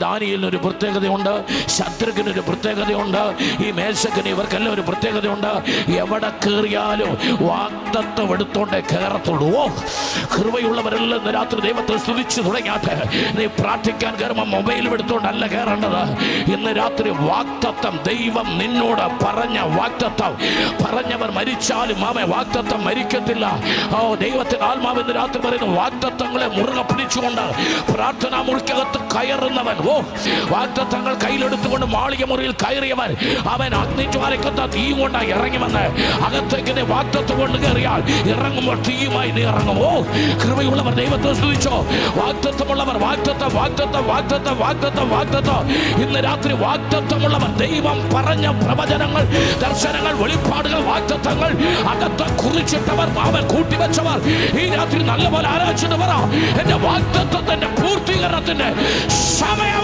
ദാനിയേലിനൊരു പ്രത്യേകതയുണ്ട്, ശദ്രക്കിനൊരു പ്രത്യേകതയുണ്ട്, ഈ മേശക്കിന് ഇവർക്കെല്ലാം ഒരു പ്രത്യേകതയുണ്ട്. എവിടെ കയറിയാലും വാഗ്ദത്തം എടുത്തോണ്ടേ കയറത്തുള്ളൂ. കൃപയുള്ളവരെല്ലാം ഇന്ന് രാത്രി ദൈവത്തെ സ്തുതിച്ചു തുടങ്ങിയാട്ടെ. നീ പ്രാർത്ഥിക്കാൻ കയറുമ്പോൾ മൊബൈലും എടുത്തോണ്ടല്ല കയറേണ്ടത്. ഇന്ന് രാത്രി വാഗ്ദത്തം, ദൈവം നിന്നോട് പറഞ്ഞ വാഗ്ദത്തം, പറഞ്ഞവർ മരിച്ചാലും വാഗ്ദത്തം മരിക്കത്തില്ല. ദൈവത്തിന്റെ ആത്മാവ് ഇന്ന് രാത്രി പറയുന്നു, വാഗ്ദത്തങ്ങളെ മുറുകെ പിടിച്ചുകൊണ്ട് പ്രാർത്ഥനാ മുറിക്കകത്ത് കയറുന്നവൻ, വാഗ്ദത്തങ്ങൾ കയ്യിലെടുത്തുകൊണ്ട് മാളിക മുറിയിൽ കയറിയവൻ, അവൻ അഗ്നിജ്വാലയ്ക്കത്ത തീ കൊണ്ട് ഇറങ്ങി വന്ന് അകത്തേക്ക് വാഗ്ദത്തം കൊണ്ട് കയറിയാൽ ഇറങ്ങുമ്പോൾ തീയുമായി നീ ഇറങ്ങുമോ? കൃപയുള്ളവർ ദൈവത്തെ സ്തുതിച്ചോ. വാഗ്ദത്തമുള്ളവർ വാഗ്ദത്തം വാഗ്ദത്തം വാഗ്ദത്തം വാഗ്ദത്തം വാഗ്ദത്തം. ഇന്ന് രാത്രി വാഗ്ദത്തമുള്ളവർ, ദൈവം പറഞ്ഞ പ്രവചനങ്ങൾ, ദർശനങ്ങൾ, വെളിപ്പാടുകൾ, വാഗ്ദത്തങ്ങൾ അകത്ത് കുറിച്ചിട്ടവർ, അവൻ കൂട്ടിവെച്ചവർ ഈ രാത്രി നല്ലപോലെ ആരാധിച്ചിട്ട് പറ, എന്റെ വാഗ്ദത്തത്തിന്റെ പൂർത്തീകരണത്തിന്റെ സമയം